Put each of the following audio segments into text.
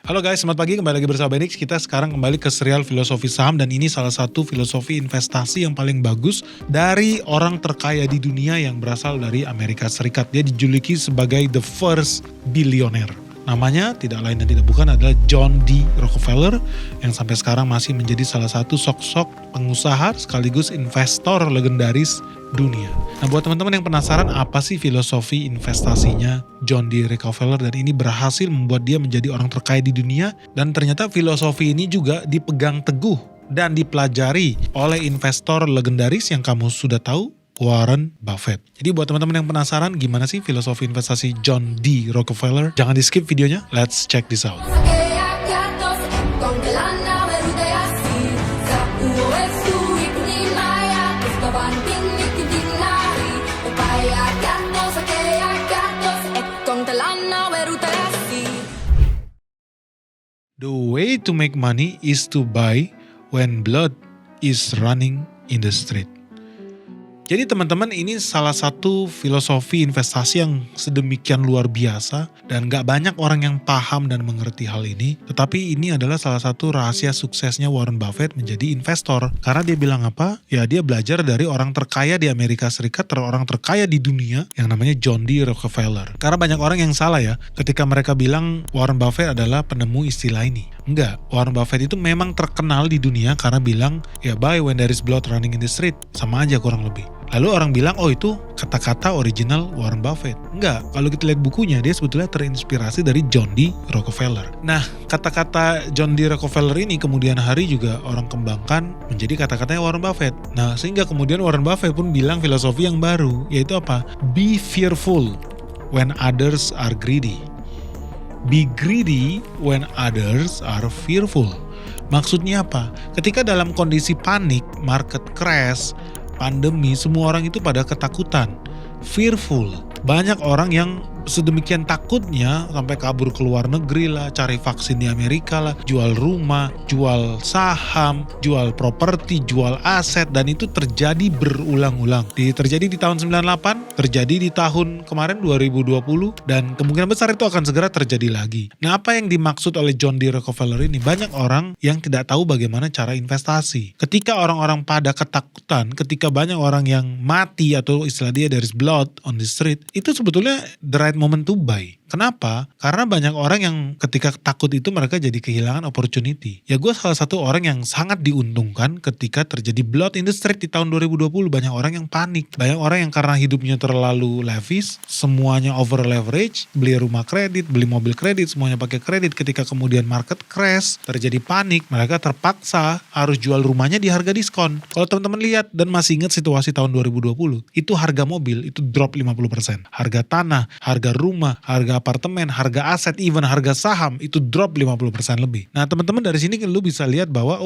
Halo guys, selamat pagi, kembali lagi bersama Benix. Kita sekarang kembali ke serial filosofi saham dan ini salah satu filosofi investasi yang paling bagus dari orang terkaya di dunia yang berasal dari Amerika Serikat. Dia dijuluki sebagai the first billionaire. Namanya tidak lain dan tidak bukan adalah John D. Rockefeller yang sampai sekarang masih menjadi salah satu sosok pengusaha sekaligus investor legendaris dunia. Nah, buat teman-teman yang penasaran apa sih filosofi investasinya John D. Rockefeller dan ini berhasil membuat dia menjadi orang terkaya di dunia, dan ternyata filosofi ini juga dipegang teguh dan dipelajari oleh investor legendaris yang kamu sudah tahu, Warren Buffett. Jadi buat teman-teman yang penasaran gimana sih filosofi investasi John D. Rockefeller, jangan di skip videonya, let's check this out. The way to make money is to buy when blood is running in the street. Jadi teman-teman, ini salah satu filosofi investasi yang sedemikian luar biasa dan gak banyak orang yang paham dan mengerti hal ini. Tetapi ini adalah salah satu rahasia suksesnya Warren Buffett menjadi investor. Karena dia bilang apa? Ya dia belajar dari orang terkaya di Amerika Serikat, orang terkaya di dunia yang namanya John D. Rockefeller. Karena banyak orang yang salah ya ketika mereka bilang Warren Buffett adalah penemu istilah ini. Enggak, Warren Buffett itu memang terkenal di dunia karena bilang ya buy when there is blood running in the street. Sama aja kurang lebih. Lalu orang bilang, oh itu kata-kata original Warren Buffett. Enggak, kalau kita lihat bukunya, dia sebetulnya terinspirasi dari John D. Rockefeller. Nah, kata-kata John D. Rockefeller ini kemudian hari juga orang kembangkan menjadi kata-katanya Warren Buffett. Nah, sehingga kemudian Warren Buffett pun bilang filosofi yang baru, yaitu apa? Be fearful when others are greedy. Be greedy when others are fearful. Maksudnya apa? Ketika dalam kondisi panik, market crash, pandemi, semua orang itu pada ketakutan, fearful. Banyak orang yang sedemikian takutnya sampai kabur ke luar negeri lah, cari vaksin di Amerika lah, jual rumah, jual saham, jual properti, jual aset, dan itu terjadi berulang-ulang. Terjadi di tahun 98, terjadi di tahun kemarin 2020, dan kemungkinan besar itu akan segera terjadi lagi. Nah, apa yang dimaksud oleh John D. Rockefeller ini? Banyak orang yang tidak tahu bagaimana cara investasi. Ketika orang-orang pada ketakutan, ketika banyak orang yang mati atau istilah dia there is blood on the street, itu sebetulnya the right moment to buy. Kenapa? Karena banyak orang yang ketika takut itu mereka jadi kehilangan opportunity. Ya gue salah satu orang yang sangat diuntungkan ketika terjadi blood in the street di tahun 2020. Banyak orang yang panik. Banyak orang yang karena hidupnya terlalu lavish, semuanya over leverage, beli rumah kredit, beli mobil kredit, semuanya pakai kredit. Ketika kemudian market crash, terjadi panik, mereka terpaksa harus jual rumahnya di harga diskon. Kalau teman-teman lihat dan masih ingat situasi tahun 2020, itu harga mobil itu drop 50%. Harga tanah, harga rumah, harga apartemen, harga aset, even harga saham itu drop 50% lebih. Nah teman-teman, dari sini lu bisa lihat bahwa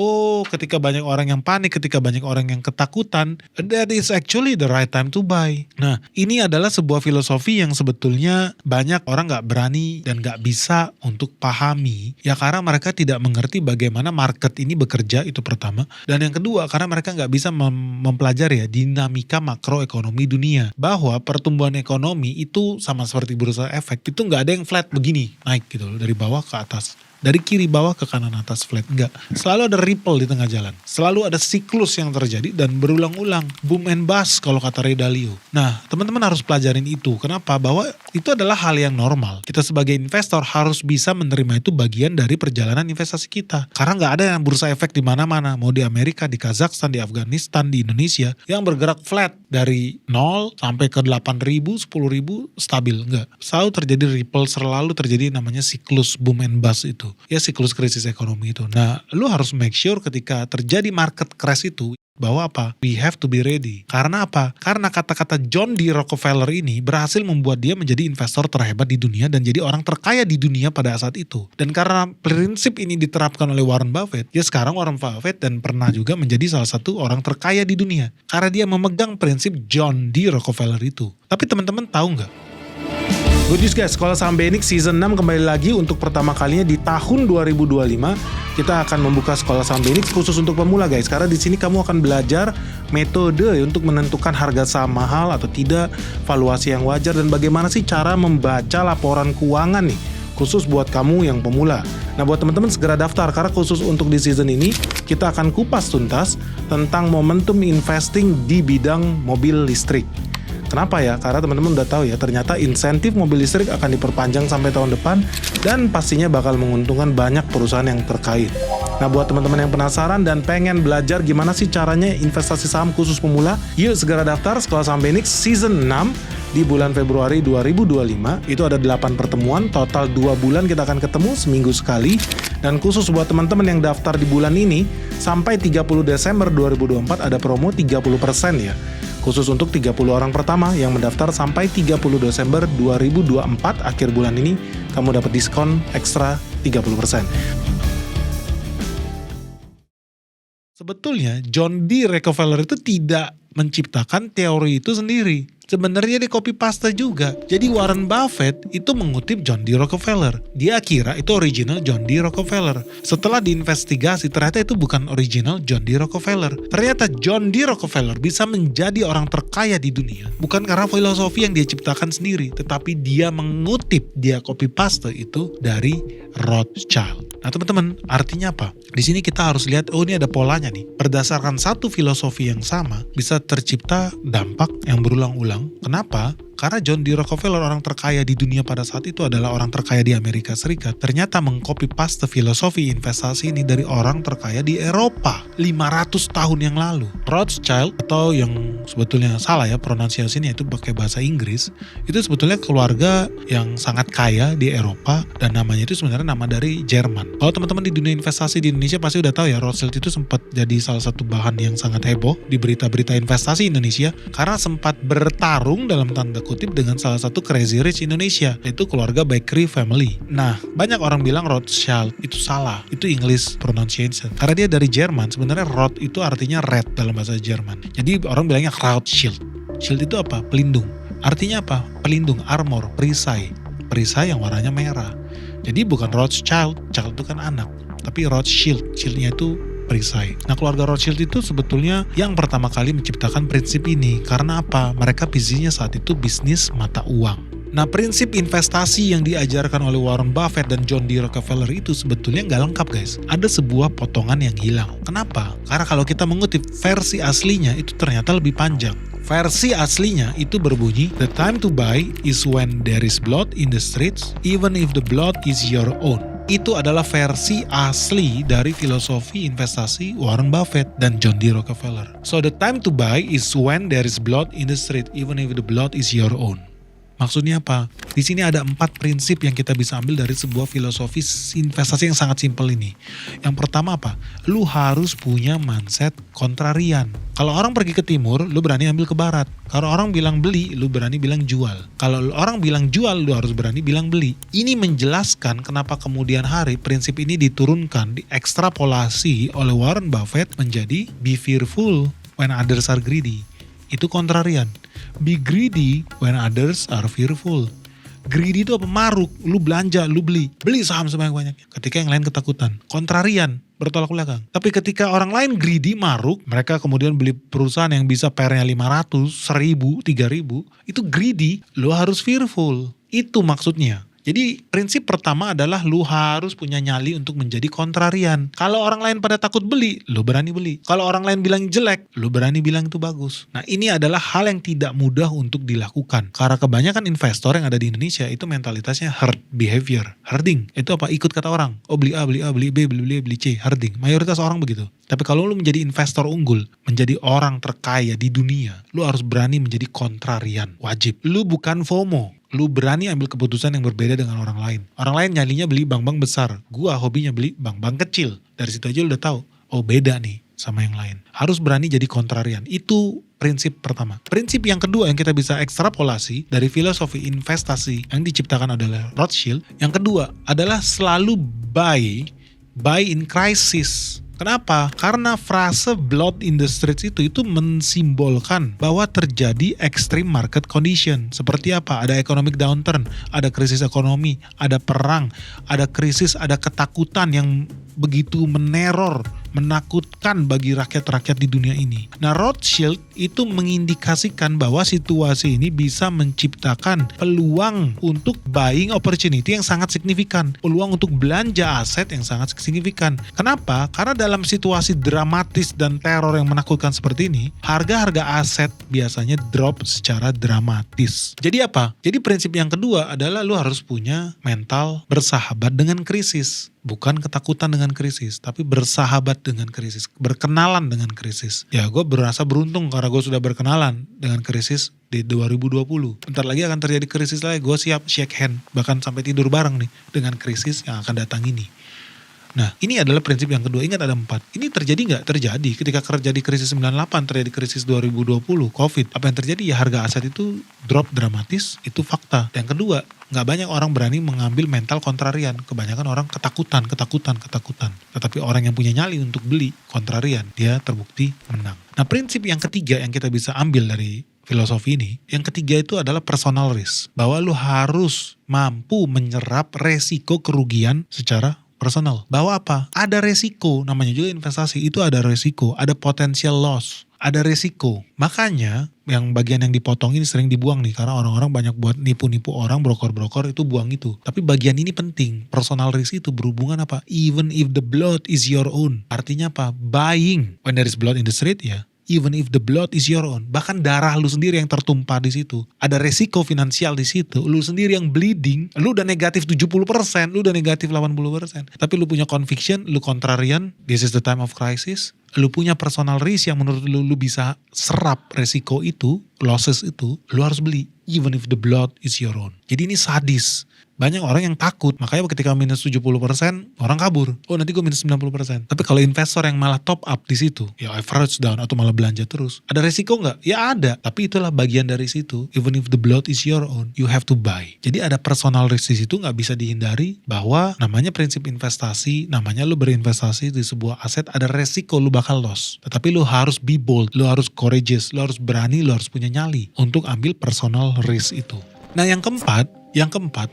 ketika banyak orang yang panik, ketika banyak orang yang ketakutan, that is actually the right time to buy. Nah ini adalah sebuah filosofi yang sebetulnya banyak orang gak berani dan gak bisa untuk pahami. Ya karena mereka tidak mengerti bagaimana market ini bekerja, itu pertama. Dan yang kedua karena mereka gak bisa mempelajari ya dinamika makroekonomi dunia. Bahwa pertumbuhan ekonomi itu sama seperti bursa efek, itu nggak ada yang flat begini naik gitu loh, dari bawah ke atas, dari kiri bawah ke kanan atas flat, enggak. Selalu ada ripple di tengah jalan, selalu ada siklus yang terjadi dan berulang-ulang, boom and bust kalau kata Ray Dalio. Nah teman-teman harus pelajarin itu. Kenapa? Bahwa itu adalah hal yang normal. Kita sebagai investor harus bisa menerima itu bagian dari perjalanan investasi kita. Karena nggak ada yang bursa efek di mana-mana, mau di Amerika, di Kazakhstan, di Afghanistan, di Indonesia, yang bergerak flat dari 0 sampai ke 8.000, 10.000 stabil, enggak. Selalu terjadi ripple, selalu terjadi namanya siklus boom and bust itu. Ya siklus krisis ekonomi itu. Nah lu harus make sure ketika terjadi market crash itu bahwa apa? We have to be ready. Karena apa? Karena kata-kata John D. Rockefeller ini berhasil membuat dia menjadi investor terhebat di dunia dan jadi orang terkaya di dunia pada saat itu. Dan karena prinsip ini diterapkan oleh Warren Buffett, ya sekarang Warren Buffett dan pernah juga menjadi salah satu orang terkaya di dunia. Karena dia memegang prinsip John D. Rockefeller itu. Tapi teman-teman tahu nggak? Good news guys, Sekolah Saham Benix Season 6 kembali lagi untuk pertama kalinya di tahun 2025. Kita akan membuka Sekolah Saham Benix khusus untuk pemula guys. Karena di sini kamu akan belajar metode untuk menentukan harga saham mahal atau tidak, valuasi yang wajar, dan bagaimana sih cara membaca laporan keuangan nih. khusus buat kamu yang pemula. Nah, buat teman-teman segera daftar karena khusus untuk di season ini kita akan kupas tuntas tentang momentum investing di bidang mobil listrik. Kenapa ya? Karena teman-teman udah tahu ya, ternyata insentif mobil listrik akan diperpanjang sampai tahun depan dan pastinya bakal menguntungkan banyak perusahaan yang terkait. Nah, buat teman-teman yang penasaran dan pengen belajar gimana sih caranya investasi saham khusus pemula, yuk segera daftar Sekolah Saham Benix Season 6 di bulan Februari 2025. Itu ada 8 pertemuan, total 2 bulan kita akan ketemu seminggu sekali. Dan khusus buat teman-teman yang daftar di bulan ini, sampai 30 Desember 2024 ada promo 30% ya. Khusus untuk 30 orang pertama yang mendaftar sampai 30 Desember 2024 akhir bulan ini, kamu dapat diskon ekstra 30%. Sebetulnya John D. Rockefeller itu tidak menciptakan teori itu sendiri. Sebenarnya dia copy paste juga. Jadi Warren Buffett itu mengutip John D. Rockefeller. Dia kira itu original John D. Rockefeller. Setelah diinvestigasi, ternyata itu bukan original John D. Rockefeller. Ternyata John D. Rockefeller bisa menjadi orang terkaya di dunia bukan karena filosofi yang dia ciptakan sendiri, tetapi dia mengutip, dia copy paste itu dari Rothschild. Nah, teman-teman, artinya apa? Di sini kita harus lihat, oh ini ada polanya nih. Berdasarkan satu filosofi yang sama, bisa tercipta dampak yang berulang-ulang. Kenapa? Karena John D. Rockefeller, orang terkaya di dunia pada saat itu adalah orang terkaya di Amerika Serikat. Ternyata mengcopy paste filosofi investasi ini dari orang terkaya di Eropa 500 tahun yang lalu. Rothschild, atau yang sebetulnya salah ya pronunciasinya itu pakai bahasa Inggris, itu sebetulnya keluarga yang sangat kaya di Eropa dan namanya itu sebenarnya nama dari Jerman. Kalau teman-teman di dunia investasi di Indonesia pasti udah tahu ya, Rothschild itu sempat jadi salah satu bahan yang sangat heboh di berita-berita investasi Indonesia karena sempat bertarung dalam tanda kutip dengan salah satu crazy rich Indonesia, yaitu keluarga Bakery family. Nah, banyak orang bilang Rothschild itu salah, itu English pronunciation. Karena dia dari Jerman, sebenarnya Roth itu artinya red dalam bahasa Jerman. Jadi orang bilangnya Rothschild. Shield itu apa? Pelindung. Artinya apa? Pelindung, armor, perisai. Perisai yang warnanya merah. Jadi bukan Rothschild, child itu kan anak. Tapi Rothschild, shieldnya itu perisai. Nah, keluarga Rothschild itu sebetulnya yang pertama kali menciptakan prinsip ini. Karena apa? Mereka bisnisnya saat itu bisnis mata uang. Nah, prinsip investasi yang diajarkan oleh Warren Buffett dan John D. Rockefeller itu sebetulnya nggak lengkap, guys. Ada sebuah potongan yang hilang. Kenapa? Karena kalau kita mengutip versi aslinya itu ternyata lebih panjang. Versi aslinya itu berbunyi, "The time to buy is when there is blood in the streets, even if the blood is your own." Itu adalah versi asli dari filosofi investasi Warren Buffett dan John D. Rockefeller. So the time to buy is when there is blood in the street, even if the blood is your own. Maksudnya apa? Di sini ada 4 prinsip yang kita bisa ambil dari sebuah filosofi investasi yang sangat simpel ini. Yang pertama apa? Lu harus punya mindset kontrarian. Kalau orang pergi ke timur, lu berani ambil ke barat. Kalau orang bilang beli, lu berani bilang jual. Kalau orang bilang jual, lu harus berani bilang beli. Ini menjelaskan kenapa kemudian hari prinsip ini diturunkan, diekstrapolasi oleh Warren Buffett menjadi be fearful when others are greedy. Itu kontrarian. Be greedy when others are fearful. Greedy itu apa? Maruk. Lu belanja, lu beli. Beli saham sebanyak-banyaknya. Ketika yang lain ketakutan. Kontrarian. Bertolak belakang. Tapi ketika orang lain greedy, maruk, mereka kemudian beli perusahaan yang bisa PR-nya 500, 1000, 3000. Itu greedy. Lu harus fearful. Itu maksudnya. Jadi prinsip pertama adalah lu harus punya nyali untuk menjadi kontrarian. Kalau orang lain pada takut beli, lu berani beli. Kalau orang lain bilang jelek, lu berani bilang itu bagus. Nah, ini adalah hal yang tidak mudah untuk dilakukan. Karena kebanyakan investor yang ada di Indonesia itu mentalitasnya herd behavior. Herding, itu apa? Ikut kata orang. Oh, beli A, beli A, beli B, beli C. Herding. Mayoritas orang begitu. Tapi kalau lu menjadi investor unggul, menjadi orang terkaya di dunia, lu harus berani menjadi kontrarian. Wajib. Lu bukan FOMO. Lu berani ambil keputusan yang berbeda dengan orang lain. Orang lain nyalinya beli bank-bank besar. Gua hobinya beli bank-bank kecil. Dari situ aja lu udah tahu, oh beda nih sama yang lain. Harus berani jadi kontrarian. Itu prinsip pertama. Prinsip yang kedua yang kita bisa ekstrapolasi dari filosofi investasi yang diciptakan adalah Rothschild. Yang kedua adalah selalu buy in crisis. Kenapa? Karena frase blood in the streets itu mensimbolkan bahwa terjadi extreme market condition. Seperti apa? Ada economic downturn, ada krisis ekonomi, ada perang, ada krisis, ada ketakutan yang begitu meneror menakutkan bagi rakyat-rakyat di dunia ini. Nah, Rothschild itu mengindikasikan bahwa situasi ini bisa menciptakan peluang untuk buying opportunity yang sangat signifikan, peluang untuk belanja aset yang sangat signifikan. Kenapa? Karena dalam situasi dramatis dan teror yang menakutkan seperti ini, harga-harga aset biasanya drop secara dramatis. Jadi apa? Jadi prinsip yang kedua adalah lu harus punya mental bersahabat dengan krisis. Bukan ketakutan dengan krisis, tapi bersahabat dengan krisis, berkenalan dengan krisis. Ya, gue berasa beruntung karena gue sudah berkenalan dengan krisis di 2020. Bentar lagi akan terjadi krisis lagi, gue siap shake hand, bahkan sampai tidur bareng nih dengan krisis yang akan datang ini. Nah, ini adalah prinsip yang kedua. Ingat ada 4. Ini terjadi nggak? Terjadi. Ketika terjadi krisis 98, terjadi krisis 2020, COVID. Apa yang terjadi? Ya harga aset itu drop dramatis. Itu fakta. Yang kedua, nggak banyak orang berani mengambil mental kontrarian. Kebanyakan orang ketakutan. Tetapi orang yang punya nyali untuk beli kontrarian, dia terbukti menang. Nah, prinsip yang ketiga yang kita bisa ambil dari filosofi ini, yang ketiga itu adalah personal risk. Bahwa lu harus mampu menyerap resiko kerugian secara personal. Bahwa apa? Ada resiko, namanya juga investasi, itu ada resiko, ada potential loss, ada resiko. Makanya yang bagian yang dipotong ini sering dibuang nih, karena orang-orang banyak buat nipu-nipu orang, broker-broker itu buang itu. Tapi bagian ini penting, personal risk itu berhubungan apa? Even if the blood is your own. Artinya apa? Buying when there is blood in the street ya. Even if the blood is your own, bahkan darah lu sendiri yang tertumpah di situ, ada resiko finansial di situ, lu sendiri yang bleeding, lu udah negatif 70%, lu udah negatif 80%, tapi lu punya conviction, lu contrarian, this is the time of crisis, lu punya personal risk yang menurut lu bisa serap resiko itu, losses itu, lu harus beli, even if the blood is your own. Jadi ini sadis. Banyak orang yang takut, makanya ketika minus 70%, orang kabur. Oh nanti gue minus 90%. Tapi kalau investor yang malah top up di situ, ya average down atau malah belanja terus. Ada resiko nggak? Ya ada. Tapi itulah bagian dari situ. Even if the blood is your own, you have to buy. Jadi ada personal risk di situ, nggak bisa dihindari bahwa namanya prinsip investasi, namanya lu berinvestasi di sebuah aset, ada resiko lu bakal loss. Tetapi lu harus be bold, lu harus courageous, lu harus berani, lu harus punya nyali untuk ambil personal risk itu. Nah yang keempat,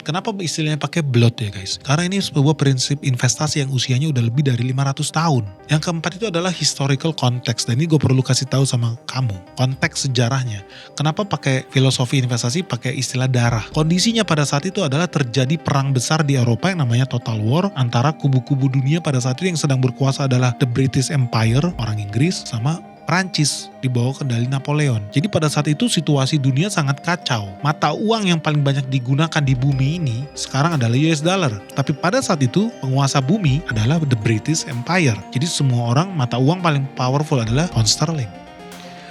kenapa istilahnya pakai blood ya guys? Karena ini sebuah prinsip investasi yang usianya udah lebih dari 500 tahun. Yang keempat itu adalah historical context. Dan ini gue perlu kasih tahu sama kamu. Konteks sejarahnya. Kenapa pakai filosofi investasi pakai istilah darah? Kondisinya pada saat itu adalah terjadi perang besar di Eropa yang namanya Total War. Antara kubu-kubu dunia pada saat itu yang sedang berkuasa adalah The British Empire, orang Inggris, sama Prancis di bawah kendali Napoleon. Jadi pada saat itu situasi dunia sangat kacau. Mata uang yang paling banyak digunakan di bumi ini sekarang adalah US dollar. Tapi pada saat itu penguasa bumi adalah the British Empire. Jadi semua orang mata uang paling powerful adalah pound sterling.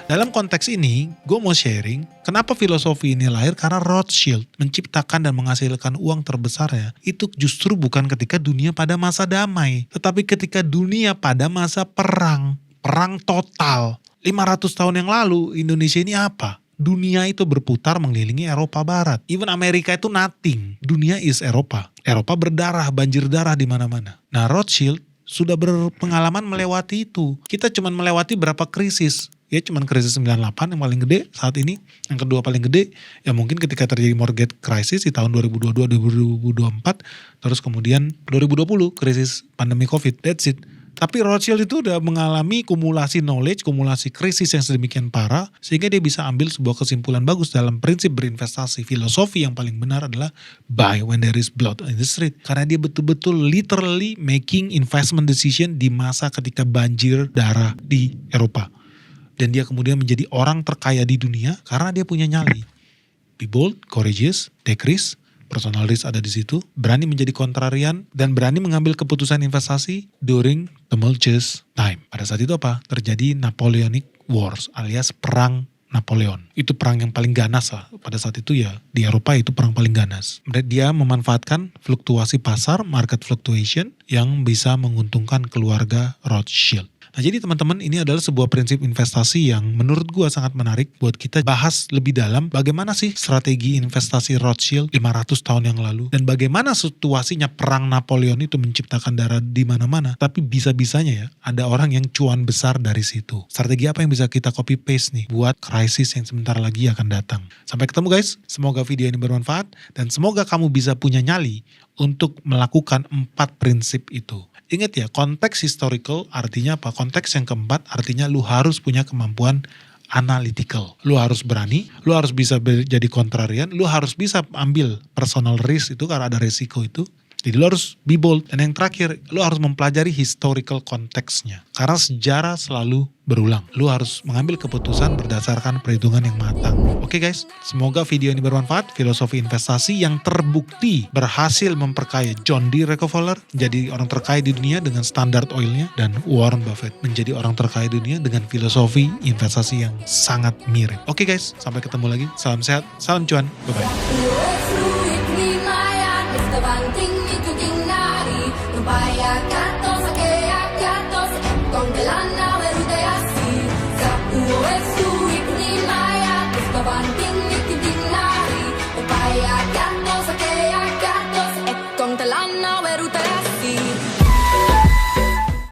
Dalam konteks ini, gue mau sharing kenapa filosofi ini lahir karena Rothschild menciptakan dan menghasilkan uang terbesarnya itu justru bukan ketika dunia pada masa damai, tetapi ketika dunia pada masa perang. Perang total. 500 tahun yang lalu Indonesia ini apa? Dunia itu berputar mengelilingi Eropa Barat. Even Amerika itu nothing. Dunia is Eropa. Eropa berdarah, banjir darah di mana-mana. Nah Rothschild sudah berpengalaman melewati itu. Kita cuma melewati berapa krisis. Ya cuman krisis 98 yang paling gede saat ini. Yang kedua paling gede ya mungkin ketika terjadi mortgage crisis di tahun 2022-2024. Terus kemudian 2020 krisis pandemi COVID. That's it. Tapi Rothschild itu udah mengalami kumulasi knowledge, kumulasi krisis yang sedemikian parah, sehingga dia bisa ambil sebuah kesimpulan bagus dalam prinsip berinvestasi. Filosofi yang paling benar adalah buy when there is blood in the street. Karena dia betul-betul literally making investment decision di masa ketika banjir darah di Eropa. Dan dia kemudian menjadi orang terkaya di dunia karena dia punya nyali. Be bold, courageous, take risk. Personal risk ada di situ, berani menjadi kontrarian, dan berani mengambil keputusan investasi during tumultuous time. Pada saat itu apa? Terjadi Napoleonic Wars alias perang Napoleon. Itu perang yang paling ganas lah. Pada saat itu ya di Eropa itu perang paling ganas. Dia memanfaatkan fluktuasi pasar, market fluctuation yang bisa menguntungkan keluarga Rothschild. Nah jadi teman-teman, ini adalah sebuah prinsip investasi yang menurut gua sangat menarik buat kita bahas lebih dalam bagaimana sih strategi investasi Rothschild 500 tahun yang lalu dan bagaimana situasinya perang Napoleon itu menciptakan darah di mana-mana, tapi bisa-bisanya ya ada orang yang cuan besar dari situ. Strategi apa yang bisa kita copy paste nih buat krisis yang sebentar lagi akan datang. Sampai ketemu guys, semoga video ini bermanfaat dan semoga kamu bisa punya nyali untuk melakukan 4 prinsip itu. Ingat ya, konteks historical artinya apa? Konteks yang keempat artinya lu harus punya kemampuan analytical. Lu harus berani, lu harus bisa jadi kontrarian, lu harus bisa ambil personal risk itu karena ada resiko itu. Jadi lu harus be bold. Dan yang terakhir, lu harus mempelajari historical konteksnya. Karena sejarah selalu berulang. Lu harus mengambil keputusan berdasarkan perhitungan yang matang. Oke guys, semoga video ini bermanfaat. Filosofi investasi yang terbukti berhasil memperkaya John D. Rockefeller jadi orang terkaya di dunia dengan Standard Oilnya, dan Warren Buffett menjadi orang terkaya di dunia dengan filosofi investasi yang sangat mirip. Oke guys, sampai ketemu lagi. Salam sehat, salam cuan, bye-bye.